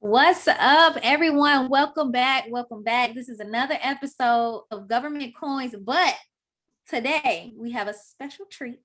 What's up, everyone? Welcome back. Welcome back. This is another episode of Government Coins, but today we have a special treat.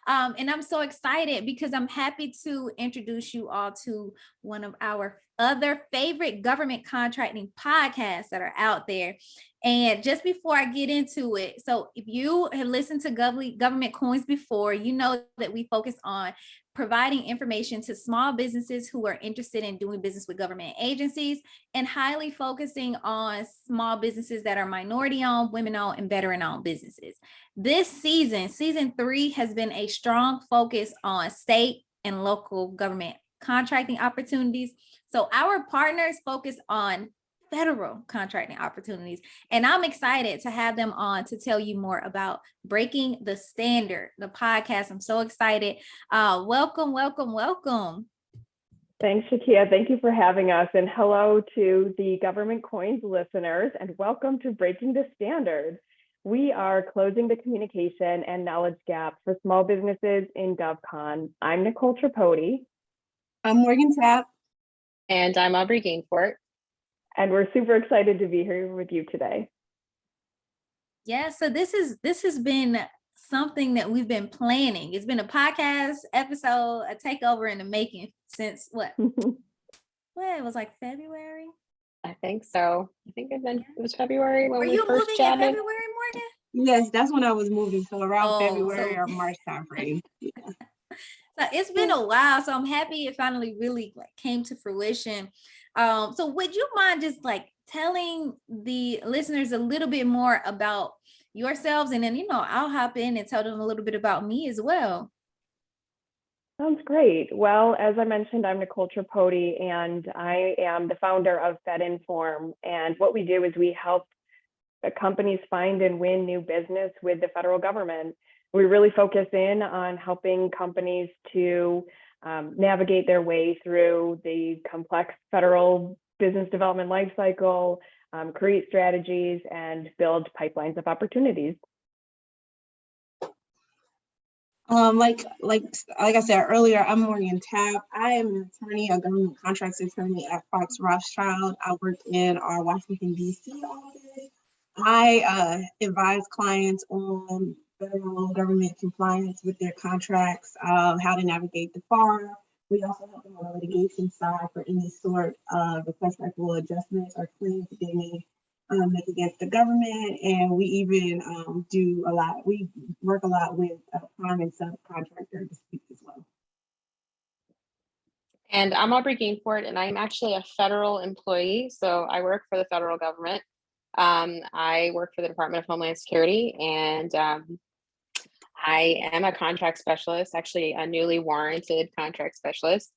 And I'm so excited because I'm happy to introduce you all to one of our other favorite government contracting podcasts that are out there. And just before I get into it, so if you have listened to Government Coins before, you know that we focus on providing information to small businesses who are interested in doing business with government agencies and highly focusing on small businesses that are minority owned, women owned, and veteran owned businesses. This season 3 has been a strong focus on state and local government contracting opportunities. So our partners focus on federal contracting opportunities. And I'm excited to have them on to tell you more about Breaking the Standard, the podcast. I'm so excited. Welcome. Thanks, Shakia. Thank you for having us. And hello to the Government Coins listeners, and welcome to Breaking the Standard. We are closing the communication and knowledge gap for small businesses in GovCon. I'm Nicole Tripodi. I'm Morgan Tapp. And I'm Aubrey Gainfort. And we're super excited to be here with you today. Yeah, so this has been something that we've been planning. It's been a podcast episode, a takeover in the making since what? Well, it was like February. I think so. I think it was February when we first chatted. Were you moving in February, Morgan? Yes, that's when I was moving. So around February or March timeframe. Yeah. So it's been a while. So I'm happy it finally really came to fruition. So would you mind just telling the listeners a little bit more about yourselves, and then I'll hop in and tell them a little bit about me as well. Sounds great. Well, as I mentioned, I'm Nicole Tripodi, and I am the founder of FedInform. And what we do is we help companies find and win new business with the federal government. We really focus in on helping companies to navigate their way through the complex federal business development lifecycle, create strategies, and build pipelines of opportunities. Like I said earlier, I'm Morgan Tapp. I am an attorney, a government contracts attorney at Fox Rothschild. I work in our Washington, D.C. office. I advise clients on federal government compliance with their contracts, how to navigate the FAR. We also help them on the litigation side for any sort of request for equitable adjustments or claims that they may make against the government. And we even we work a lot with prime and subcontractor disputes as well. And I'm Aubrey Gainfort, and I'm actually a federal employee. So I work for the federal government. I work for the Department of Homeland Security, and I am a contract specialist, actually a newly warranted contract specialist.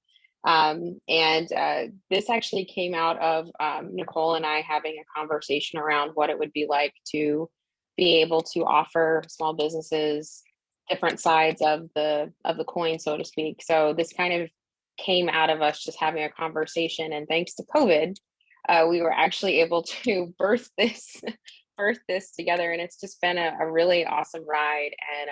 This actually came out of Nicole and I having a conversation around what it would be like to be able to offer small businesses different sides of the coin, so to speak. So this kind of came out of us just having a conversation, and thanks to COVID, we were actually able to birth this together, and it's just been a really awesome ride. And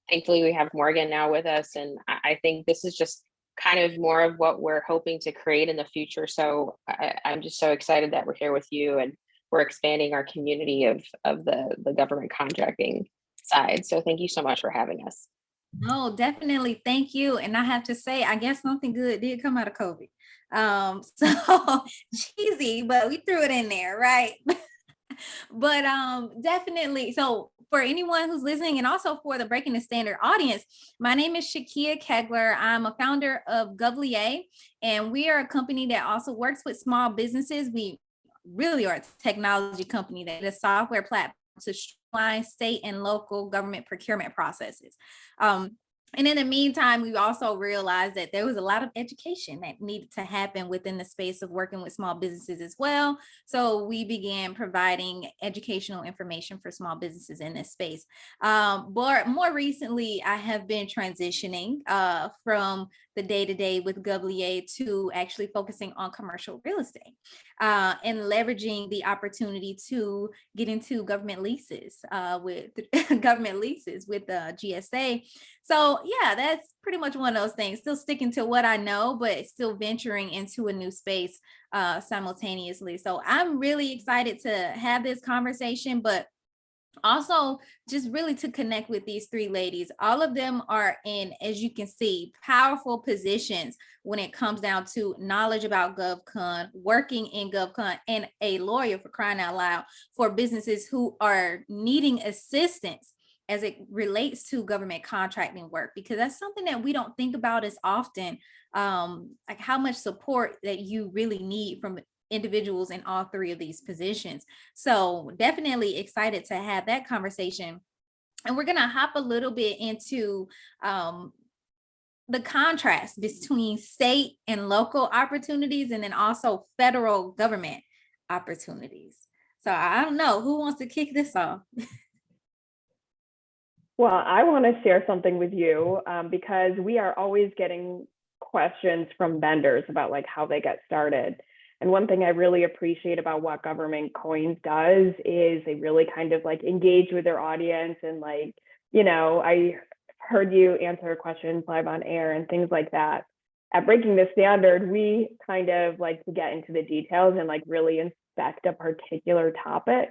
thankfully we have Morgan now with us, and I think this is just kind of more of what we're hoping to create in the future. So I'm just so excited that we're here with you, and we're expanding our community of the government contracting side. So thank you so much for having us. No, definitely. Thank you. And I have to say, I guess something good did come out of COVID. So cheesy, but we threw it in there, right? But definitely. So for anyone who's listening, and also for the Breaking the Standard audience, my name is Shakia Kegler. I'm a founder of GovLIA, and we are a company that also works with small businesses. We really are a technology company that is a software platform to streamline state and local government procurement processes. And in the meantime, we also realized that there was a lot of education that needed to happen within the space of working with small businesses as well. So we began providing educational information for small businesses in this space. But more recently, I have been transitioning from the day-to-day with GovLA to actually focusing on commercial real estate and leveraging the opportunity to get into government leases with government leases with GSA. So yeah, that's pretty much one of those things, still sticking to what I know, but still venturing into a new space simultaneously. So I'm really excited to have this conversation, but also just really to connect with these three ladies. All of them are in, as you can see, powerful positions when it comes down to knowledge about GovCon, working in GovCon, and a lawyer, for crying out loud, for businesses who are needing assistance as it relates to government contracting work, because that's something that we don't think about as often, like how much support that you really need from individuals in all three of these positions. So definitely excited to have that conversation. And we're going to hop a little bit into the contrast between state and local opportunities, and then also federal government opportunities. So I don't know who wants to kick this off. Well, I want to share something with you because we are always getting questions from vendors about like how they get started. And one thing I really appreciate about what Government Coins does is they really kind of like engage with their audience. And like, you know, I heard you answer questions live on air and things like that. At Breaking the Standard, we kind of like to get into the details and like really inspect a particular topic.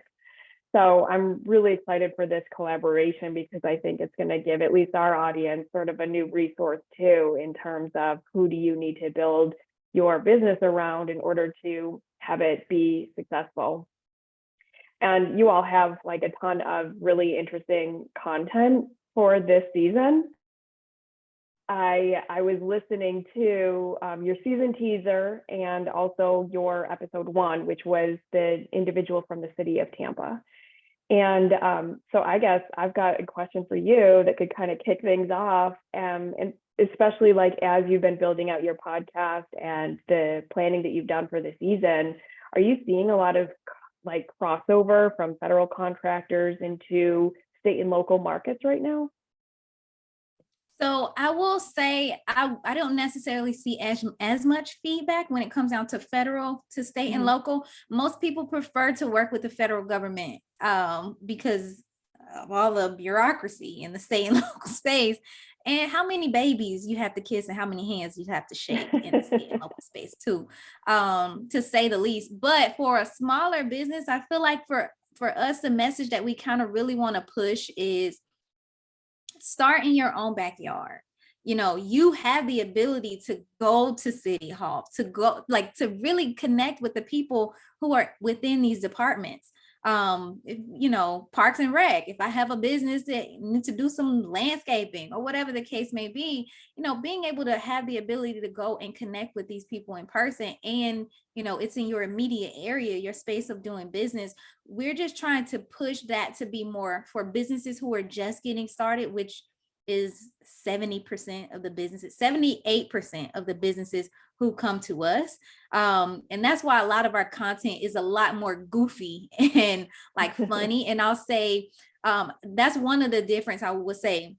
So I'm really excited for this collaboration because I think it's going to give at least our audience sort of a new resource too, in terms of who do you need to build your business around in order to have it be successful. And you all have like a ton of really interesting content for this season. I was listening to your season teaser and also your episode 1, which was the individual from the city of Tampa. And so I guess I've got a question for you that could kind of kick things off. And especially like as you've been building out your podcast and the planning that you've done for the season, are you seeing a lot of like crossover from federal contractors into state and local markets right now? So I will say I don't necessarily see as much feedback when it comes down to federal to state and local. Most people prefer to work with the federal government because of all the bureaucracy in the state and local space, and how many babies you have to kiss and how many hands you have to shake in the state and local space too, to say the least. But for a smaller business, I feel like for us, the message that we kind of really want to push is start in your own backyard. You know, you have the ability to go to City Hall, to go like to really connect with the people who are within these departments. You know, Parks and Rec, if I have a business that needs to do some landscaping or whatever the case may be, you know, being able to have the ability to go and connect with these people in person, and you know, it's in your immediate area, your space of doing business. We're just trying to push that to be more for businesses who are just getting started, which is 70% of the businesses, 78% of the businesses who come to us. And that's why a lot of our content is a lot more goofy and like funny. And I'll say that's one of the difference I would say.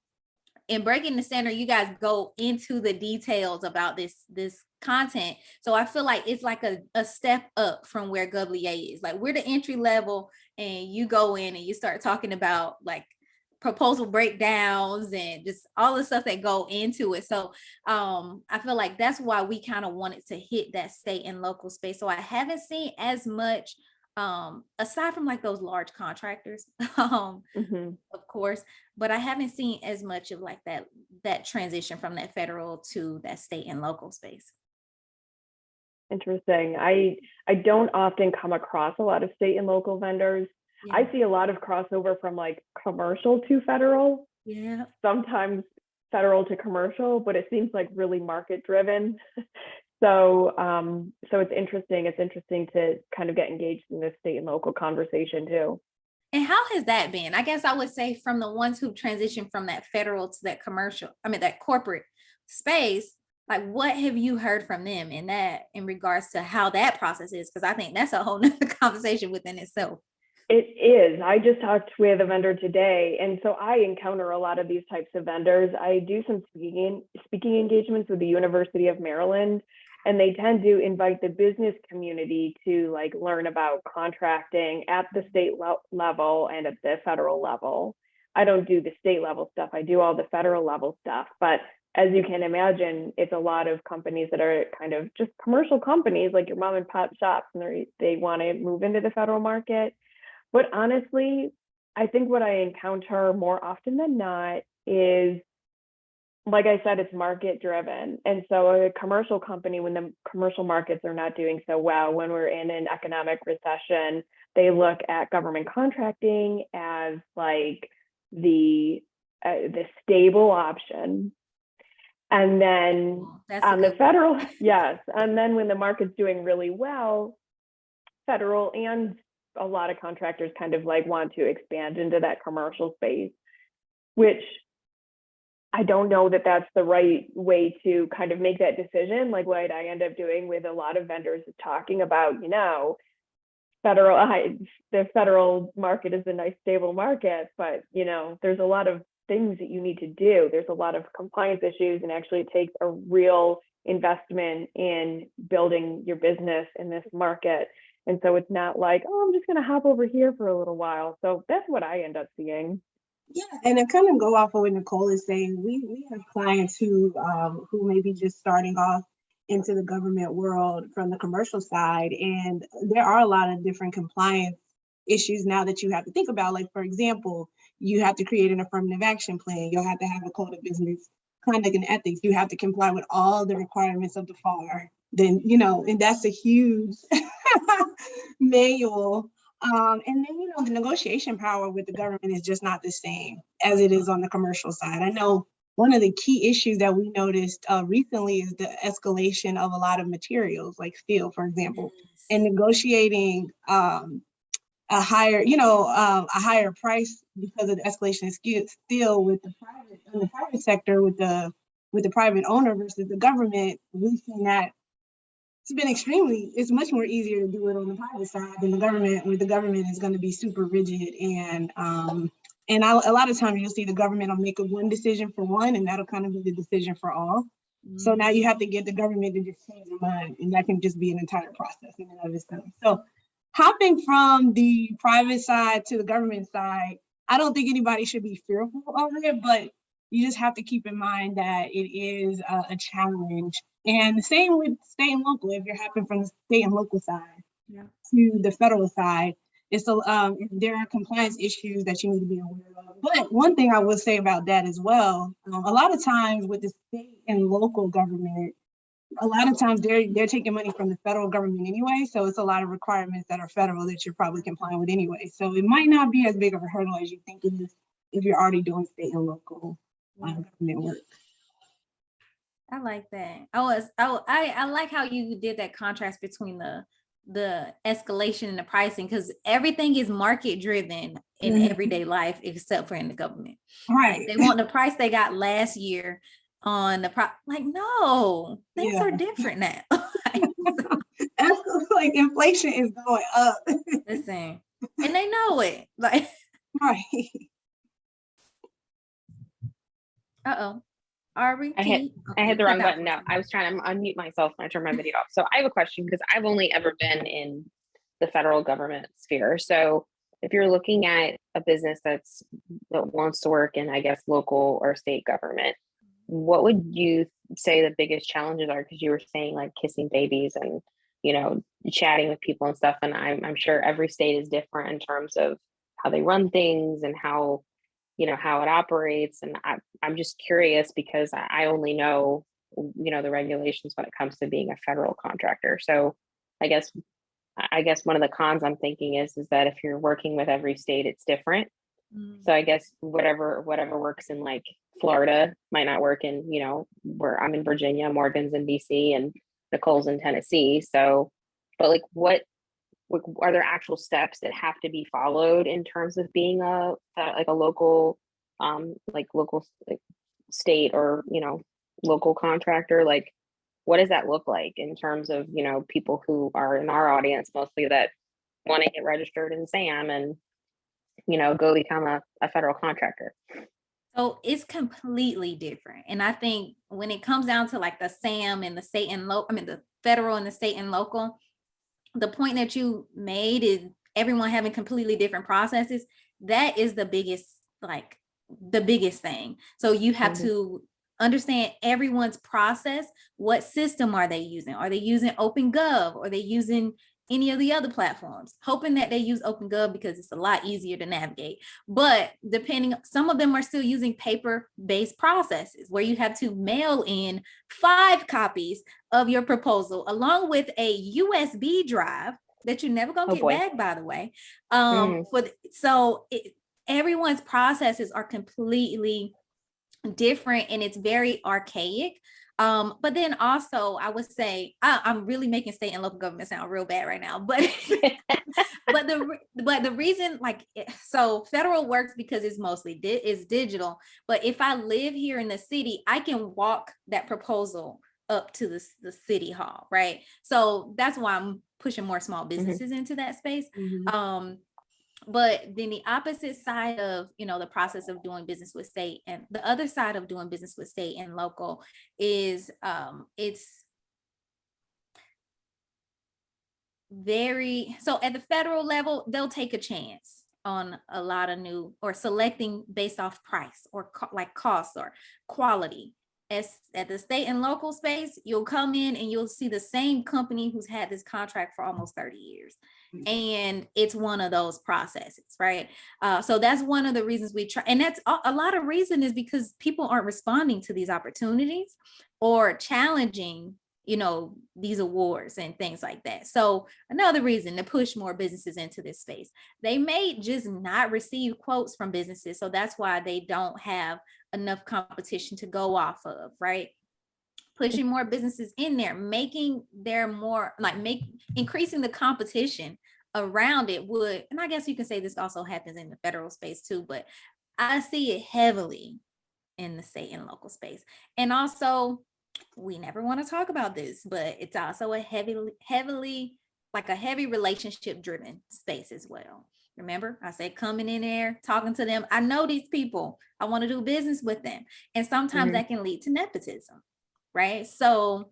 In Breaking the Standard, you guys go into the details about this content. So I feel like it's like a step up from where GovLA is. Like we're the entry level, and you go in and you start talking about like proposal breakdowns and just all the stuff that go into it. So I feel like that's why we kind of wanted to hit that state and local space. So I haven't seen as much aside from like those large contractors, of course, but I haven't seen as much of like that transition from that federal to that state and local space. Interesting. I don't often come across a lot of state and local vendors. Yeah. I see a lot of crossover from like commercial to federal. Yeah. Sometimes federal to commercial, but it seems like really market driven. So it's interesting. It's interesting to kind of get engaged in this state and local conversation too. And how has that been? I guess I would say from the ones who transitioned from that federal to that commercial, that corporate space, like what have you heard from them in regards to how that process is? Because I think that's a whole nother conversation within itself. It is. I just talked with a vendor today, and so I encounter a lot of these types of vendors. I do some speaking engagements with the University of Maryland, and they tend to invite the business community to like learn about contracting at the state level and at the federal level. I don't do the state level stuff. I do all the federal level stuff, but as you can imagine, it's a lot of companies that are kind of just commercial companies like your mom and pop shops, and they want to move into the federal market. But honestly, I think what I encounter more often than not is, like I said, it's market driven. And so a commercial company, when the commercial markets are not doing so well, when we're in an economic recession, they look at government contracting as like the stable option. And then on the federal, yes. And then when the market's doing really well, federal and a lot of contractors kind of like want to expand into that commercial space, which I don't know that that's the right way to kind of make that decision. Like what I end up doing with a lot of vendors is talking about, the federal market is a nice stable market, but there's a lot of things that you need to do. There's a lot of compliance issues, and actually it takes a real investment in building your business in this market. And so it's not like, oh, I'm just going to hop over here for a little while. So that's what I end up seeing. Yeah, and to kind of go off of what Nicole is saying, we have clients who may be just starting off into the government world from the commercial side, and there are a lot of different compliance issues now that you have to think about. Like, for example, you have to create an affirmative action plan. You'll have to have a code of business conduct and ethics. You have to comply with all the requirements of the FAR. Then, and that's a huge manual. And then, the negotiation power with the government is just not the same as it is on the commercial side. I know one of the key issues that we noticed recently is the escalation of a lot of materials, like steel, for example, and negotiating a higher price because of the escalation of steel with the private sector, with the private owner versus the government. We've seen that it's much more easier to do it on the private side than the government, where the government is going to be super rigid. And a lot of times you'll see the government will make one decision for one, and that'll kind of be the decision for all. Mm-hmm. So now you have to get the government to just change their mind, and that can just be an entire process in and of itself. So hopping from the private side to the government side, I don't think anybody should be fearful of it, but you just have to keep in mind that it is a challenge. And the same with state and local. If you're hopping from the state and local side to the federal side, there are compliance issues that you need to be aware of. But one thing I would say about that as well, a lot of times with the state and local government, a lot of times they're taking money from the federal government anyway. So it's a lot of requirements that are federal that you're probably complying with anyway. So it might not be as big of a hurdle as you think it is if you're already doing state and local government work. I like that. I like how you did that contrast between the escalation and the pricing, because everything is market driven in everyday life except for in the government. Right. Like, they want the price they got last year on the no, things are different now. That's like inflation is going up. Listen, and they know it. Like, right. Ari, I hit the wrong button. No, I was trying to unmute myself when I turned my video off. So I have a question, because I've only ever been in the federal government sphere. So if you're looking at a business that wants to work in, I guess, local or state government, what would you say the biggest challenges are? Because you were saying like kissing babies and, chatting with people and stuff. And I'm sure every state is different in terms of how they run things and how it operates. And I'm just curious, because I only know, the regulations when it comes to being a federal contractor. So I guess one of the cons I'm thinking is that if you're working with every state, it's different. So I guess whatever works in like Florida might not work in, where I'm in Virginia, Morgan's in DC, and Nicole's in Tennessee. So, but like, what are there actual steps that have to be followed in terms of being a local, state or, local contractor? Like, what does that look like in terms of, people who are in our audience mostly that want to get registered in SAM and, go become a federal contractor. So it's completely different. And I think when it comes down to like the SAM and the state and local, I mean, the federal and the state and local, the point that you made is everyone having completely different processes. That is the biggest thing. So you have to understand everyone's process. What system are they using? Are they using OpenGov? Or are they using any of the other platforms? Hoping that they use OpenGov because it's a lot easier to navigate. But some of them are still using paper-based processes where you have to mail in 5 copies of your proposal along with a USB drive that you're never gonna get back, by the way. Everyone's processes are completely different and it's very archaic. But then also I would say I'm really making state and local government sound real bad right now, but but the reason, so federal works because it's mostly is digital. But if I live here in the city, I can walk that proposal up to the city hall, right? So that's why I'm pushing more small businesses into that space. But then the opposite side of, the process of doing business with state, and the other side of doing business with state and local is it's so at the federal level, they'll take a chance on a lot of new or selecting based off price or cost or quality. At the state and local space, you'll come in and you'll see the same company who's had this contract for almost 30 years. And it's one of those processes, right? So that's one of the reasons we try. And that's a lot of reason is because people aren't responding to these opportunities or challenging, these awards and things like that. So another reason to push more businesses into this space. They may just not receive quotes from businesses. So that's why they don't have enough competition to go off of, right? Pushing more businesses in there, making there more increasing the competition around it would, and I guess you can say this also happens in the federal space too, but I see it heavily in the state and local space. And also, we never want to talk about this, but it's also a heavy relationship driven space as well. Remember, I said coming in there, talking to them. I know these people. I want to do business with them. And sometimes that can lead to nepotism, right? So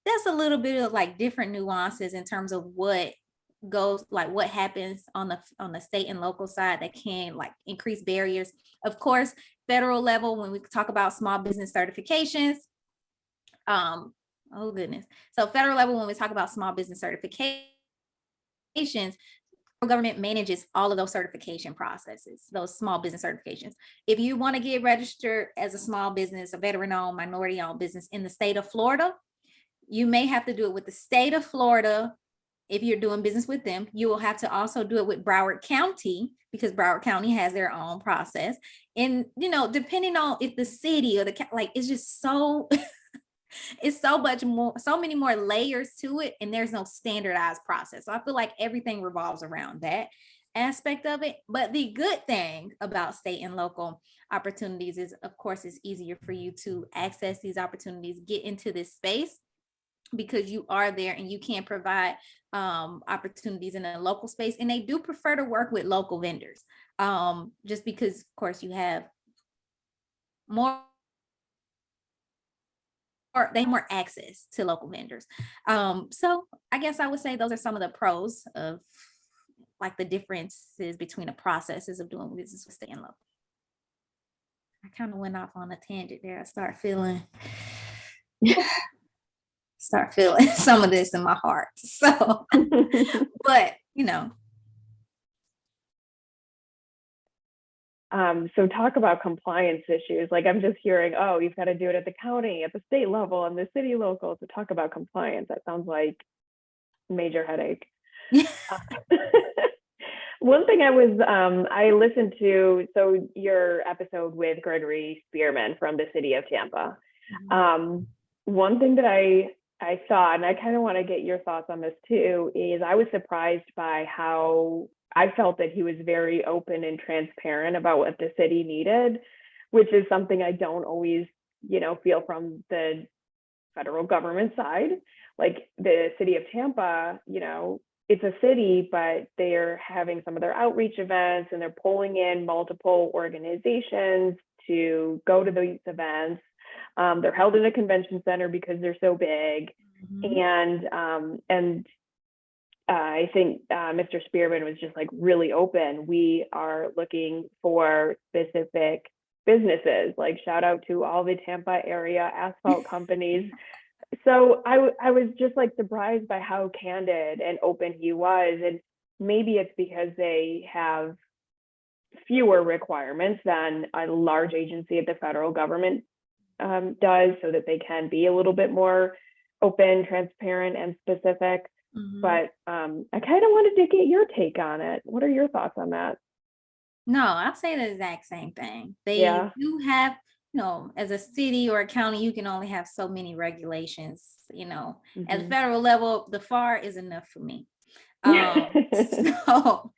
that's a little bit of different nuances in terms of what happens on the state and local side that can increase barriers. Of course, federal level, when we talk about small business certifications, oh goodness. So federal level, when we talk about small business certifications, government manages all of those certification processes, those small business certifications. If you want to get registered as a small business, a veteran-owned, minority-owned business in the state of Florida, you may have to do it with the state of Florida. If you're doing business with them, you will have to also do it with Broward County because Broward County has their own process. And, depending on if the city or it's just so, it's so many more layers to it. And there's no standardized process. So I feel like everything revolves around that aspect of it. But the good thing about state and local opportunities is, of course, it's easier for you to access these opportunities, get into this space, because you are there and you can provide opportunities in a local space. And they do prefer to work with local vendors, just because, of course, you have they have more access to local vendors. So I guess I would say those are some of the pros of the differences between the processes of doing business with state and local. I kind of went off on a tangent there. I start feeling some of this in my heart. So, but so talk about compliance issues. I'm just hearing, oh, you've got to do it at the county, at the state level, and the city local to talk about compliance. That sounds like a major headache. One thing I listened to, so your episode with Gregory Spearman from the city of Tampa. One thing that I saw, and I kind of want to get your thoughts on this too, is I was surprised by how I felt that he was very open and transparent about what the city needed, which is something I don't always, feel from the federal government side. The city of Tampa, it's a city, but they're having some of their outreach events and they're pulling in multiple organizations to go to these events. They're held in a convention center because they're so big. And I think Mr. Spearman was just like really open. We are looking for specific businesses, like shout out to all the Tampa area asphalt companies. So I was just like surprised by how candid and open he was. And maybe it's because they have fewer requirements than a large agency of the federal government does, so that they can be a little bit more open, transparent, and specific. But I kind of wanted to get your take on it. What are your thoughts on that? No, I'll say the exact same thing. They Yeah. do have, as a city or a county, you can only have so many regulations, at the federal level, the FAR is enough for me. So,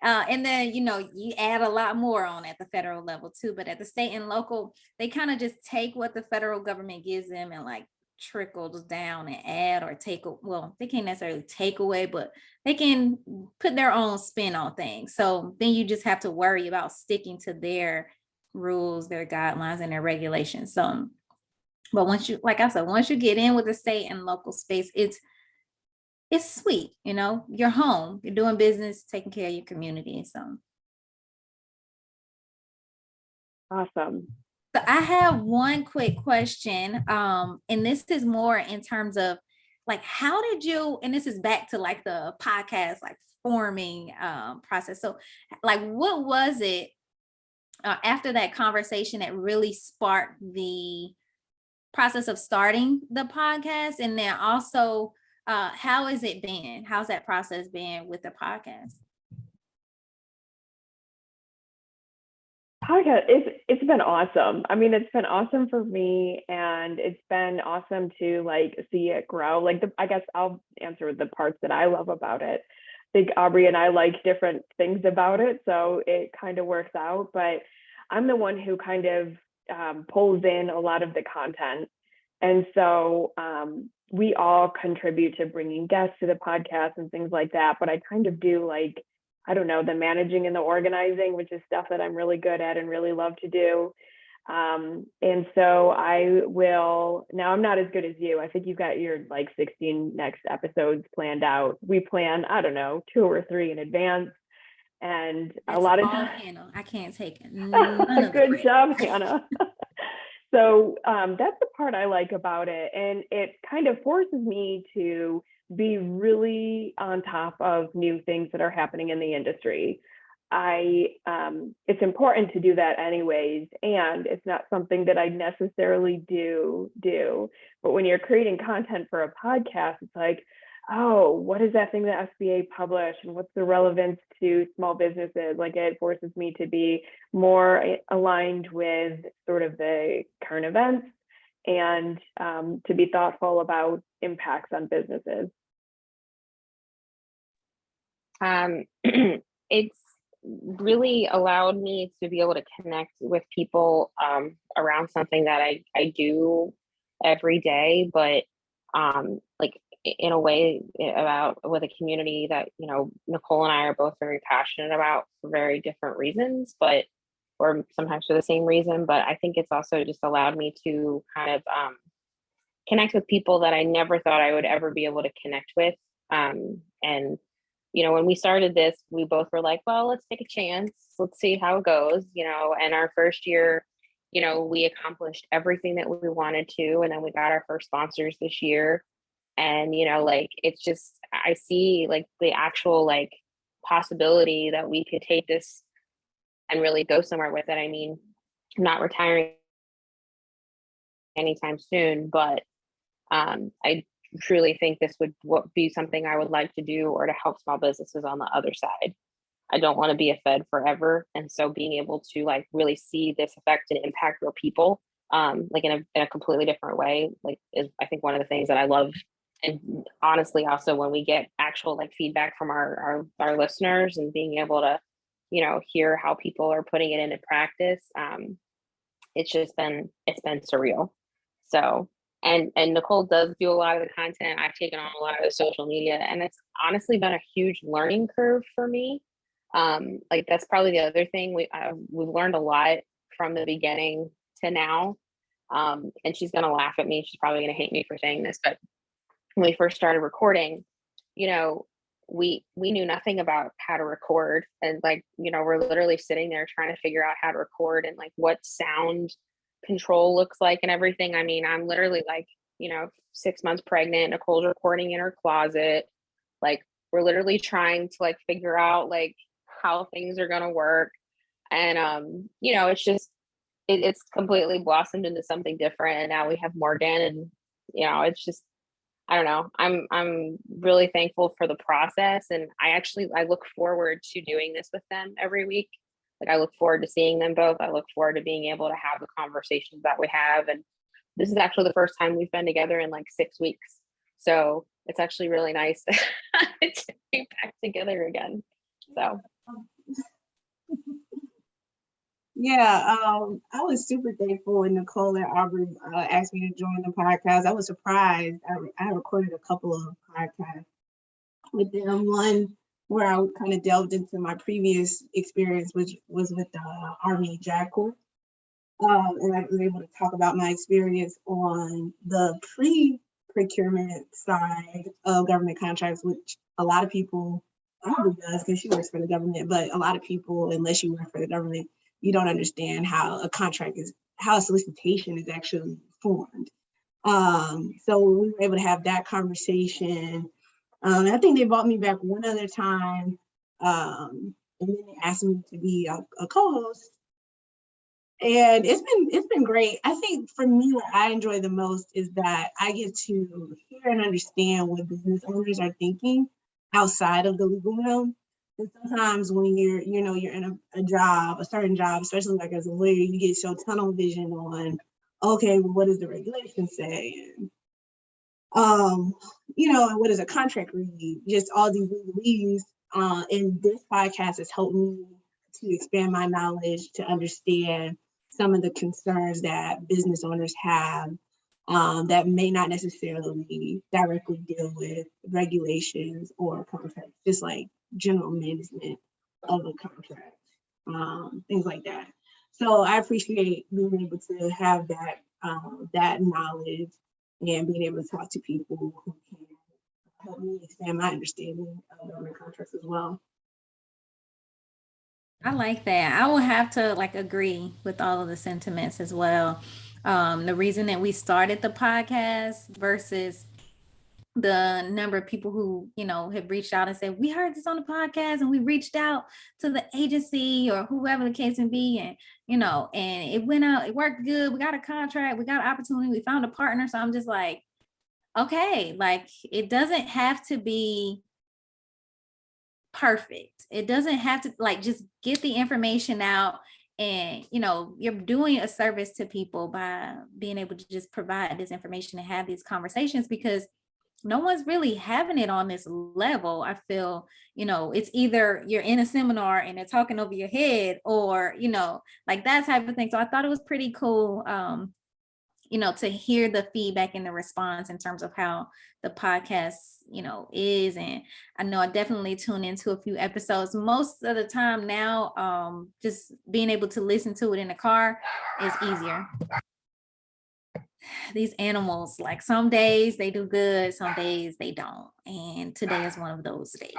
and then, you add a lot more on at the federal level too, but at the state and local, they kind of just take what the federal government gives them and like trickles down and add or take, well, they can't necessarily take away, but they can put their own spin on things. So then you just have to worry about sticking to their rules, their guidelines, and their regulations. So, but once you, like I said, once you get in with the state and local space, it's sweet, you're home, you're doing business, taking care of your community. So Awesome. So I have one quick question. And this is more in terms of like, how did you, and this is back to like the podcast, like forming process. So like, what was it after that conversation that really sparked the process of starting the podcast? And then also, how has it been? How's that process been with the podcast? Podcast, it's been awesome. I mean, it's been awesome for me, and it's been awesome to like see it grow. Like I guess I'll answer the parts that I love about it. I think Aubrey and I like different things about it, so it kind of works out. But I'm the one who kind of pulls in a lot of the content, and so we all contribute to bringing guests to the podcast and things like that. But I kind of do like, I don't know, the managing and the organizing, which is stuff that I'm really good at and really love to do. And so now I'm not as good as you. I think you've got your like 16 next episodes planned out. We plan, I don't know, 2 or 3 in advance. And That's a lot of times, I can't take it. None of good job, Hannah. So that's the part I like about it. And it kind of forces me to be really on top of new things that are happening in the industry. It's important to do that anyways, and it's not something that I necessarily do. But when you're creating content for a podcast, it's like, oh, what is that thing that SBA published, and what's the relevance to small businesses? Like, it forces me to be more aligned with sort of the current events and to be thoughtful about impacts on businesses. It's really allowed me to be able to connect with people around something that I do every day, but like in a way about with a community that, Nicole and I are both very passionate about for very different reasons, or sometimes for the same reason. But I think it's also just allowed me to kind of connect with people that I never thought I would ever be able to connect with. And when we started this, we both were like, well, let's take a chance. Let's see how it goes, and our first year, we accomplished everything that we wanted to. And then we got our first sponsors this year. And, like, it's just, I see like the actual like possibility that we could take this and really go somewhere with it. I mean, I'm not retiring anytime soon, but I truly think this would be something I would like to do, or to help small businesses on the other side. I don't want to be a Fed forever. And so being able to like really see this affect and impact real people, like in a completely different way, like is I think one of the things that I love. And honestly, also when we get actual like feedback from our listeners and being able to, hear how people are putting it into practice, it's been surreal. So And Nicole does do a lot of the content. I've taken on a lot of the social media, and it's honestly been a huge learning curve for me. Like that's probably the other thing we've learned a lot from the beginning to now. And she's gonna laugh at me. She's probably gonna hate me for saying this, but when we first started recording, you know, we knew nothing about how to record, and like, you know, we're literally sitting there trying to figure out how to record and like what sound control looks like and everything. I mean, I'm literally like, you know, 6 months pregnant, Nicole's recording in her closet. Like we're literally trying to like figure out like how things are gonna work. And you know, it's just it's completely blossomed into something different. And now we have Morgan, and you know, it's just, I don't know. I'm really thankful for the process, and I look forward to doing this with them every week. Like I look forward to seeing them both. I look forward to being able to have the conversations that we have. And this is actually the first time we've been together in like 6 weeks. So it's actually really nice to be back together again. So Yeah, I was super thankful when Nicole and Aubrey asked me to join the podcast. I was surprised. I recorded a couple of podcasts with them. One where I kind of delved into my previous experience, which was with the Army JAG Corps. And I was able to talk about my experience on the pre-procurement side of government contracts, which a lot of people, Aubrey does because she works for the government, but a lot of people, unless you work for the government, you don't understand how a contract is, how a solicitation is actually formed. So we were able to have that conversation. I think they brought me back one other time, and then they asked me to be a co-host. And it's been great. I think for me, what I enjoy the most is that I get to hear and understand what business owners are thinking outside of the legal realm. And sometimes when you're in a job, a certain job, especially like as a lawyer, you get so tunnel vision on, okay, well, what does the regulation say? And, what does a contract read? Just all these legalese. And this podcast has helped me to expand my knowledge, to understand some of the concerns that business owners have that may not necessarily directly deal with regulations or contracts, just like general management of a contract, things like that. So I appreciate being able to have that knowledge and being able to talk to people who can help me expand my understanding of government contracts as well. I like that. I will have to like agree with all of the sentiments as well. The reason that we started the podcast versus the number of people who, have reached out and said, we heard this on the podcast and we reached out to the agency or whoever the case may be. And, and it went out, it worked good. We got a contract, we got an opportunity, we found a partner. So I'm just like, okay, like it doesn't have to be perfect. It doesn't have to like just get the information out. And, you're doing a service to people by being able to just provide this information and have these conversations, because no one's really having it on this level. I feel, it's either you're in a seminar and they're talking over your head or, like that type of thing. So I thought it was pretty cool, to hear the feedback and the response in terms of how the podcast, is. And I know I definitely tune into a few episodes. Most of the time now, just being able to listen to it in the car is easier. These animals, like some days they do good, some days they don't. And today is one of those days.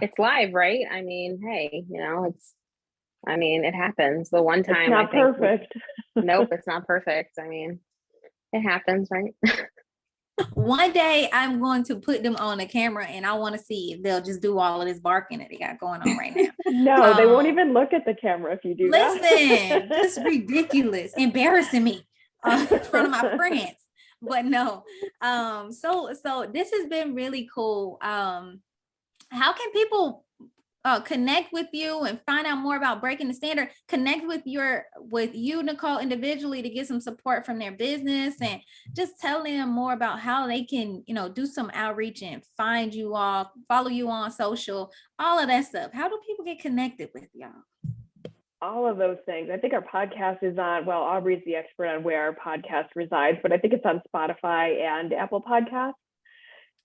it's live, right? I mean, hey, it happens. The one time it's not perfect. Nope, it's not perfect. I mean, it happens, right? One day I'm going to put them on a camera and I want to see if they'll just do all of this barking that they got going on right now. No, they won't even look at the camera if you do that. Listen, it's ridiculous, embarrassing me in front of my friends. But no, so this has been really cool. How can people connect with you and find out more about Breaking the Standard? Connect with you, Nicole, individually to get some support from their business, and just tell them more about how they can, do some outreach and find you all, follow you on social, all of that stuff. How do people get connected with y'all? all of those things. I think our podcast is on, well, Aubrey's the expert on where our podcast resides, but I think it's on Spotify and Apple Podcasts.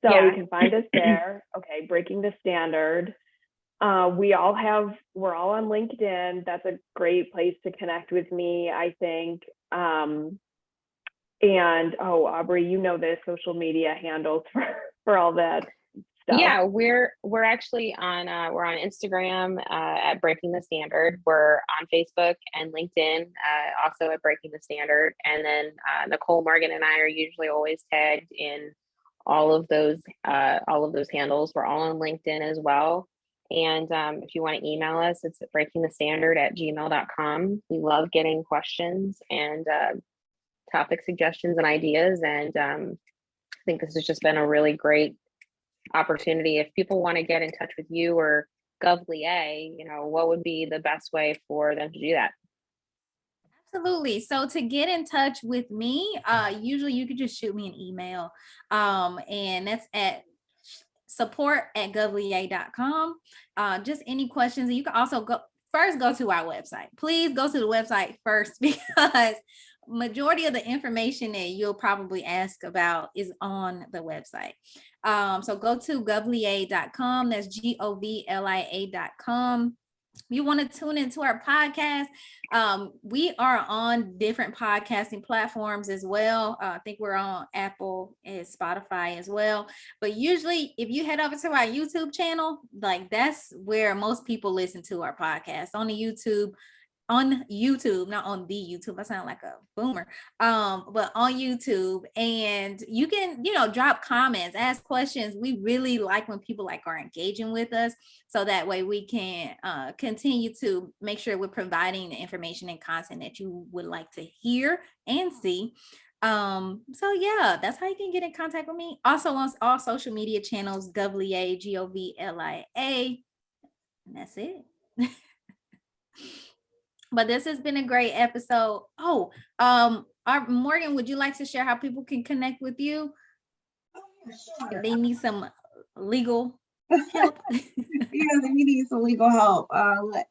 So Yeah. you can find us there. Okay, Breaking the Standard. We're all on LinkedIn. That's a great place to connect with me, I think. And Aubrey, you know the social media handles for all that stuff. Yeah, we're actually on we're on Instagram at Breaking the Standard. We're on Facebook and LinkedIn also at Breaking the Standard. And then Nicole, Morgan, and I are usually always tagged in all of those handles. We're all on LinkedIn as well. And if you want to email us, it's at breakingthestandard@gmail.com. We love getting questions and topic suggestions and ideas. And I think this has just been a really great opportunity. If people want to get in touch with you or GovLEA, what would be the best way for them to do that? Absolutely. So to get in touch with me, usually you could just shoot me an email. And that's at support@govlea.com. Just any questions. And you can also go to our website. Please go to the website first, because majority of the information that you'll probably ask about is on the website. So go to govlea.com. That's govlia.com. You want to tune into our podcast. We are on different podcasting platforms as well. I think we're on Apple and Spotify as well. But usually if you head over to our YouTube channel, like that's where most people listen to our podcast, on YouTube, not on the YouTube. I sound like a boomer. But on YouTube, and you can, drop comments, ask questions. We really like when people are engaging with us, so that way we can continue to make sure we're providing the information and content that you would like to hear and see. So yeah, that's how you can get in contact with me. Also on all social media channels, GovLEA, GovLIA, and that's it. But this has been a great episode. Morgan, would you like to share how people can connect with you if they need some legal help? Yeah, they need some legal help. I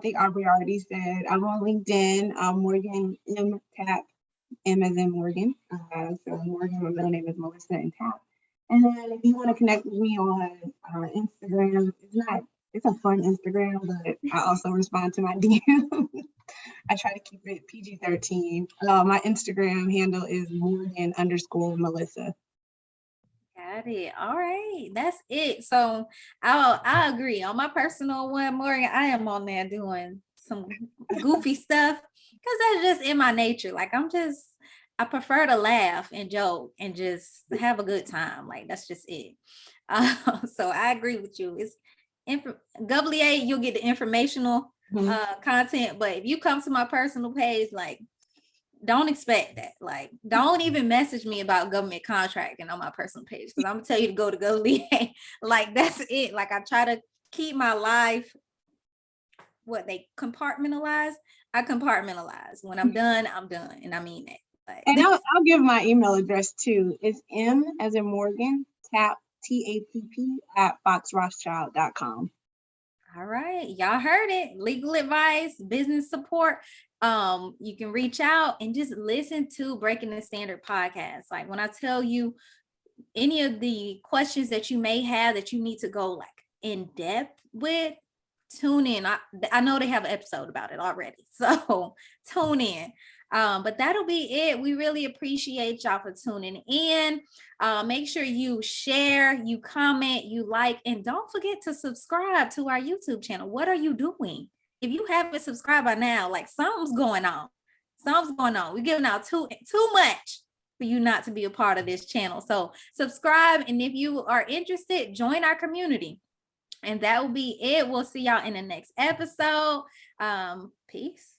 think Aubrey already said, I'm on LinkedIn. Morgan M. Tap, M as in Morgan. So Morgan, my middle name is Melissa, and Tap. And then if you want to connect with me on Instagram, it's a fun Instagram, but I also respond to my DM. I try to keep it PG-13. My Instagram handle is Morgan_Melissa. Got it. All right. That's it. So I agree. On my personal one, Morgan, I am on there doing some goofy stuff because that's just in my nature. I prefer to laugh and joke and just have a good time. That's just it. So I agree with you. It's GovLEA, you'll get the informational content, but if you come to my personal page, don't expect that. Don't even message me about government contracting on my personal page, because I'm gonna tell you to go to GovLEA. That's it. I try to keep my life they compartmentalize. I compartmentalize. When I'm done, I'm done, and I mean that. And I'll give my email address too. It's M as in Morgan, Tap, TAPP @foxrothschild.com. All right, y'all heard it. Legal advice, business support. You can reach out and just listen to Breaking the Standard podcast. When I tell you any of the questions that you may have that you need to go in depth with, tune in. I know they have an episode about it already, so tune in. But that'll be it. We really appreciate y'all for tuning in. Make sure you share, you comment, you like, and don't forget to subscribe to our YouTube channel. What are you doing? If you haven't subscribed by now, something's going on. We're giving out too much for you not to be a part of this channel. So subscribe, and if you are interested, join our community. And that will be it. We'll see y'all in the next episode. Peace.